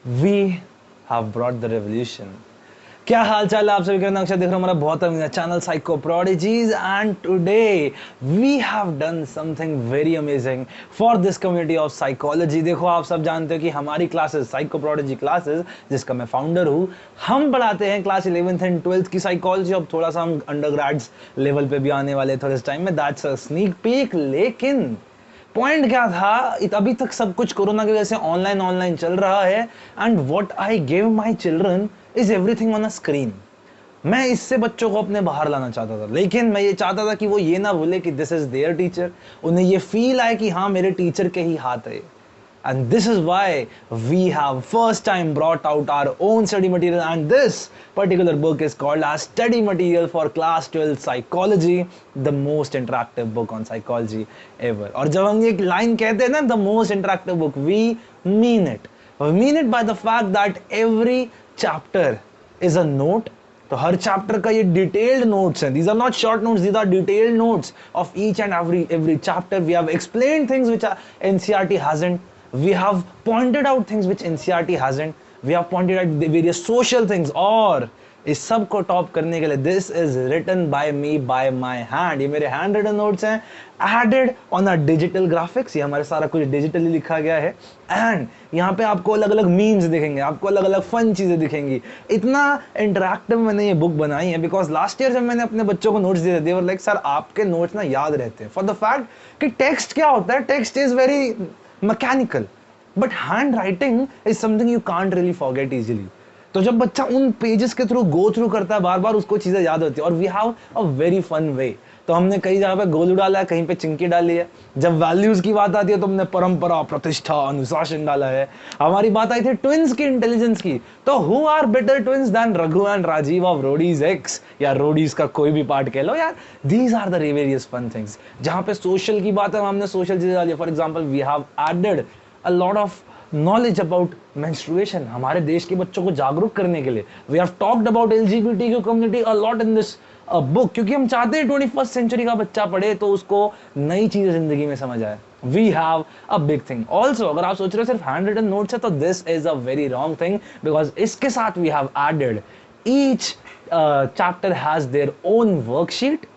We have brought the revolution. क्या हाल चाल है आप सभी का? नक्शा देख रहे हो हमारा बहुत अमीर channel Psycho Prodigies, and today we have done something very amazing for this community of psychology. देखो, आप सब जानते हो कि हमारी क्लासेस साइको प्रोडिजी क्लासेस, जिसका मैं फाउंडर हूं, हम पढ़ाते हैं क्लास 11th एंड 12th की साइकोलॉजी. अब थोड़ा सा हम अंडर ग्रेड्स लेवल पे भी आने वाले थोड़े इस टाइम में. That's a sneak peek. लेकिन पॉइंट क्या था, अभी तक सब कुछ कोरोना की वजह से ऑनलाइन ऑनलाइन चल रहा है. And what I give my children is everything on a screen. मैं इससे बच्चों को अपने बाहर लाना चाहता था, लेकिन मैं ये चाहता था कि वो ये ना भूले कि दिस इज देयर टीचर. उन्हें ये फील आए कि हाँ, मेरे टीचर के ही हाथ है. And this is why we have first time brought out our own study material, and this particular book is called as Study Material for Class 12 Psychology, the most interactive book on psychology ever. और जब हम ये line कहते हैं ना, the most interactive book, we mean it. We mean it by the fact that every chapter is a note. तो हर chapter का ये डिटेल्ड नोट्स हैं. These are not short notes, these are detailed notes of each and every chapter. We have explained things which NCERT hasn't. We have pointed out things which NCERT hasn't. We have pointed out the various social things. और इस सब को top करने के लिए this is written by me by my hand. ये मेरे hand written notes हैं, added on a digital graphics. ये हमारे सारा कुछ डिजिटली लिखा गया है. एंड यहाँ पे आपको अलग अलग मीम्स दिखेंगे, आपको अलग अलग फन चीजें दिखेंगी. इतना इंटरैक्टिव मैंने ये बुक बनाई है बिकॉज लास्ट ईयर जब मैंने अपने बच्चों को नोट्स दिए थे, देवर लाइक सर आपके नोट्स ना याद रहते हैं, फॉर द फैक्ट कि टेक्स्ट क्या होता है, text is very mechanical, but hand writing is something you can't really forget easily. तो जब बच्चा उन पेजेस के थ्रू गो थ्रू करता है, बार बार उसको चीजें याद होती है. और we have a very fun way. तो हमने कई जगह पे गोलू डाला है, कहीं पे चिंकी डाली है. जब वैल्यूज की बात आती है तो हमने परंपरा, प्रतिष्ठा, अनुशासन डाला है. हमारी बात आई थी ट्विंस की, इंटेलिजेंस की. तो who are better twins than Raghu and Rajiv of Roadies X, या रोडीज का कोई भी पार्ट कह लो यार. These are the various fun things. जहां पे सोशल की बात है, हमने सोशल चीजें डाली. For example, we have added a lot of knowledge about menstruation, हमारे देश के बच्चों को जागरूक करने के लिए. We have talked about LGBTQ community a lot in this book, क्योंकि हम चाहते हैं 21st century का बच्चा पढ़े तो उसको नई चीजें जिंदगी में समझ आए. We have a big thing. Also, अगर आप सोच रहे हो सिर्फ हैंड रिटन नोट्स है, तो this is a very wrong thing, because इसके साथ we have added each chapter has their own worksheet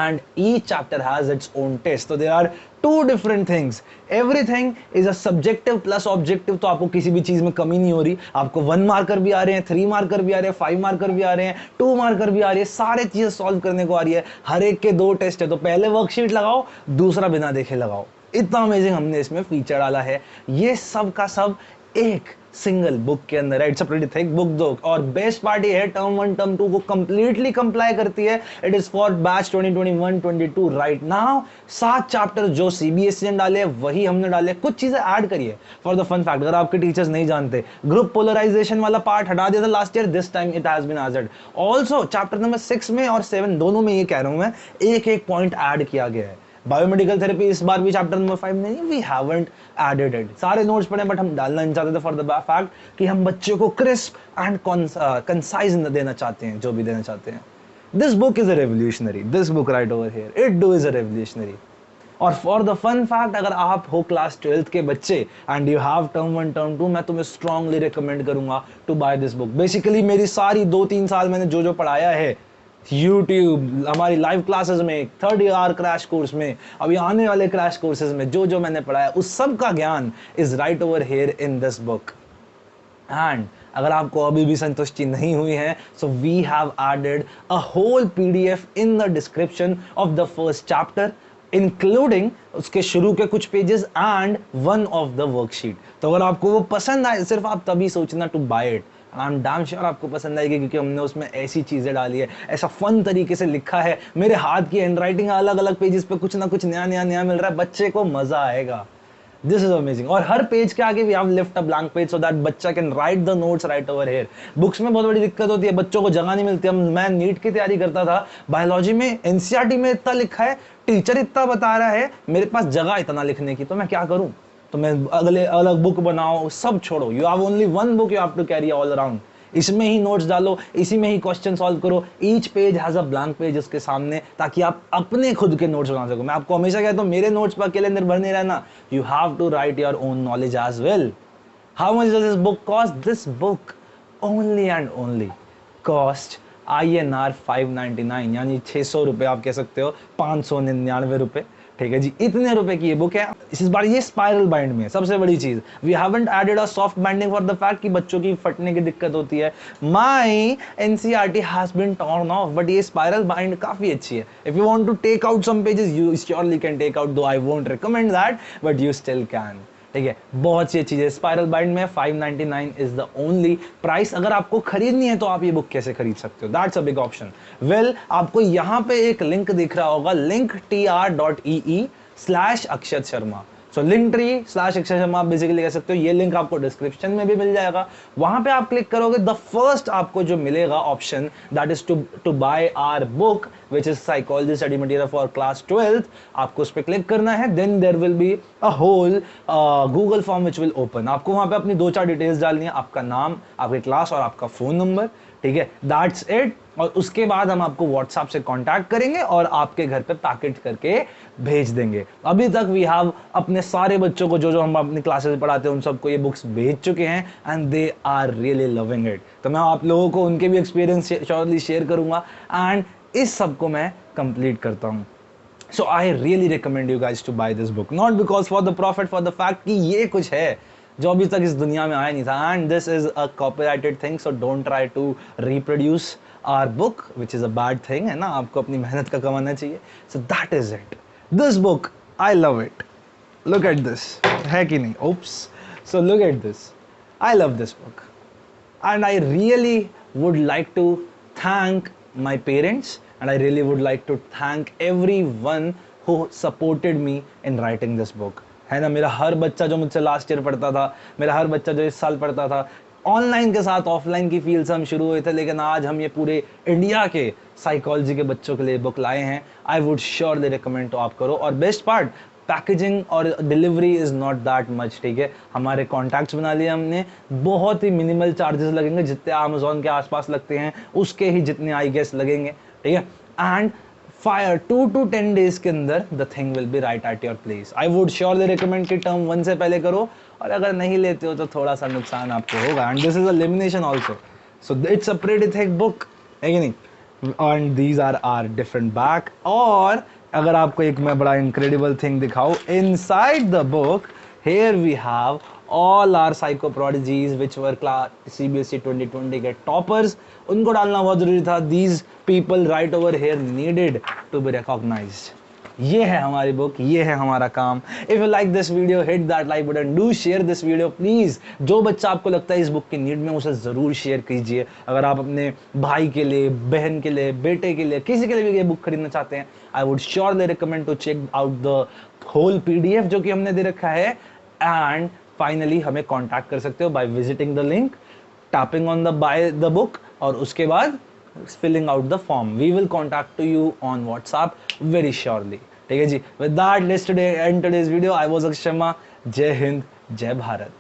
and each chapter has its own test. So there are two different things. Everything is a subjective plus objective. तो आपको किसी भी चीज में कमी नहीं हो रही. आपको 1 मार्कर भी आ रहे हैं, 3 मार्कर भी आ रहे हैं, 5 मार्कर भी आ रहे हैं, 2 मार्कर भी आ रही है. सारे चीजें सॉल्व करने को आ रही है. हर एक के 2 टेस्ट है. तो पहले वर्कशीट लगाओ, दूसरा बिना देखे लगाओ. इतना अमेजिंग हमने इसमें फीचर डाला है. ये सब का सब एक सिंगल बुक के अंदर है. It's a pretty thick book दो. और बेस्ट पार्टी है, टर्म 1 टर्म 2 को कंप्लीटली कंप्लाई करती है. It is for batch 2021-22 right now. 7 chapter जो सीबीएसई ने डाले वही हमने डाले, कुछ चीजें ऐड करिए फॉर द फन फैक्ट. अगर आपके टीचर्स नहीं जानते, ग्रुप पोलराइजेशन वाला पार्ट हटा दिया था last year, this time it has been added. Also chapter number 6 में और 7 दोनों में, ये कह रहा हूं मैं, एक एक पॉइंट ऐड किया गया है. बायोमेडिकल थेरेपी इस बार भी चैप्टर नंबर 5 नहीं, वी हैवंट एडेड इट. सारे नोट्स पढ़े, बट हम डालना नहीं चाहते थे फॉर द फैक्ट कि हम बच्चों को क्रिस्प एंड कंसाइज देना चाहते हैं, जो भी देना चाहते हैं. This book is a revolutionary. This book right over here, it do is a revolutionary. और फॉर द फन फैक्ट, अगर आप हो क्लास 12th के बच्चे and you have term 1 term 2, मैं तुम्हें स्ट्रांगली रिकमेंड करूंगा to buy this book. Basically मेरी सारी 2-3 साल मैंने जो जो पढ़ाया है, YouTube, हमारी लाइव क्लासेस में, 30 आवर क्रैश कोर्स में, अभी आने वाले क्रैश कोर्सेज में जो जो मैंने पढ़ाया, उस सब का ज्ञान is right over here in this book. And अगर आपको अभी भी संतुष्टि नहीं हुई है, so we have added a whole PDF in the description of the first chapter, including उसके शुरू के कुछ pages and 1 of the worksheet. तो अगर आपको वो पसंद आए, सिर्फ आप तभी सोचना to buy it. I am damn sure आपको पसंद आएगी, क्योंकि हमने उसमें ऐसी चीजें डाली है, ऐसा फन तरीके से लिखा है. मेरे हाथ की हैंड राइटिंग, अलग अलग पेजेस पे कुछ ना कुछ नया नया नया मिल रहा है. बच्चे को मजा आएगा. This is amazing. और हर पेज के आगे we have left a blank page so that बच्चा can write the notes right over here. Books में बहुत बड़ी दिक्कत होती है, बच्चों को जगह नहीं मिलती. मैं नीट की तैयारी करता था, बायोलॉजी में एनसीईआरटी में इतना लिखा है, टीचर इतना बता रहा है, मेरे पास जगह इतना लिखने की, तो मैं क्या करूं? तो मैं अगले अलग बुक बनाओ, सब छोड़ो. You have only 1 book you have to carry all around. इसमें ही नोट्स डालो, इसी में ही क्वेश्चन सॉल्व करो. Each page has a blank page उसके सामने, ताकि आप अपने खुद के नोट्स बना सको. मैं आपको हमेशा कहता हूं, मेरे नोट्स पर अकेले निर्भर नहीं रहना. You have to write your own knowledge as well. How much does this book cost? This book only and only cost INR 599, यानी 600 रुपये, आप कह सकते हो 599 रुपये। ठीक है जी, इतने रुपए की ये बुक है। इस बार ये स्पाइरल बाइंड में है। सबसे बड़ी चीज, we haven't added a soft binding for the fact कि बच्चों की फटने की दिक्कत होती है। My NCERT has been torn off, but ये स्पाइरल बाइंड काफी अच्छी है। If you want to take out some pages, you surely can take out, though I won't recommend that, but you still can. ठीक है, बहुत सी चीजें spiral bind में। 599 is the only price. अगर आपको खरीदनी है तो आप ये बुक कैसे खरीद सकते हो? That's a big option. Well, आपको यहां पे एक लिंक दिख रहा होगा, linktr.ee/अक्षत शर्मा। सो linktree/अक्षत शर्मा आप बेसिकली कह सकते हो। ये लिंक आपको डिस्क्रिप्शन में भी मिल जाएगा। वहां पे आप क्लिक करोगे, द फर्स्ट आपको जो मिलेगा option, that is to buy our book which is psychology study material for class 12th। आपको उस पर क्लिक करना है। Then there will be a whole Google form which will open. आपको वहां पे अपनी 2-4 डिटेल्स डालनी है, आपका नाम, आपकी क्लास और आपका फोन नंबर। ठीक है, दैट्स इट। और उसके बाद हम आपको व्हाट्सएप से कांटेक्ट करेंगे और आपके घर पे पैकेट करके भेज देंगे। अभी तक वी हैव अपने सारे बच्चों को, जो हम अपनी क्लासेस में पढ़ाते हैं, उन सबको ये बुक्स भेज चुके हैं and they are really loving it. तो मैं आप लोगों को उनके भी एक्सपीरियंस श्योरली शेयर करूंगा एंड इस सबको मैं कंप्लीट करता हूं। So I really recommend you guys to buy this book, not because for the profit, for the fact कि ये कुछ है जो अभी तक इस दुनिया में आया नहीं था, and this is a copyrighted thing, so don't try to reproduce our book, which is a bad thing, है ना? आपको अपनी मेहनत का कमाना चाहिए। So that is it. This book, I love it. Look at this, है कि नहीं? Oops. So look at this. I love this book, and I really would like to thank my parents, and I really would like to thank everyone who supported me in writing this book. है ना? मेरा हर बच्चा जो मुझसे last year पढ़ता था, मेरा हर बच्चा जो इस साल पढ़ता था, ऑनलाइन के साथ ऑफलाइन की फील्ड से हम शुरू हुए थे, लेकिन आज हम ये पूरे इंडिया के साइकोलॉजी के बच्चों के लिए बुक लाए हैं। आई वुड श्योरली रिकमेंड तो आप करो। और बेस्ट पार्ट, पैकेजिंग और delivery is not that much. ठीक है, हमारे कॉन्टैक्ट्स बना लिए हमने, बहुत ही मिनिमल चार्जेस लगेंगे, जितने अमेजोन के आसपास लगते हैं उसके ही जितने आई गेस लगेंगे। ठीक है, एंड 2 to 10 days के अंदर the thing will be right at your place. I would surely recommend कि टर्म 1 से पहले करो, और अगर नहीं लेते हो तो थोड़ा सा नुकसान आपको होगा। And this is a lamination also, so it's a pretty thick book, है कि नहीं? And these are different back. और अगर आपको एक मैं बड़ा इनक्रेडिबल थिंग दिखाऊं, inside the book here we have all our psycho prodigies which were class CBSE 2020 के toppers, उनको डालना बहुत जरूरी था। These people right over here needed to be recognized। ये है हमारी बुक, ये है हमारा काम। If you like this video, hit that like button, do share this video please। जो बच्चा आपको लगता है इस बुक की नीड में, उसे जरूर शेयर कीजिए। अगर आप अपने भाई के लिए, बहन के लिए, बेटे के लिए, किसी के लिए भी ये बुक खरीदना चाहते हैं, I would surely recommend to check out the whole PDF जो कि हमने दे रखा है। एंड फाइनली हमें कांटेक्ट कर सकते हो by visiting the link, tapping on the buy the book, और उसके बाद filling out the form. We will contact to you on WhatsApp very surely. ठीक है जी, with that let's today end today's video. I was Akshay Sharma. जय हिंद, जय भारत।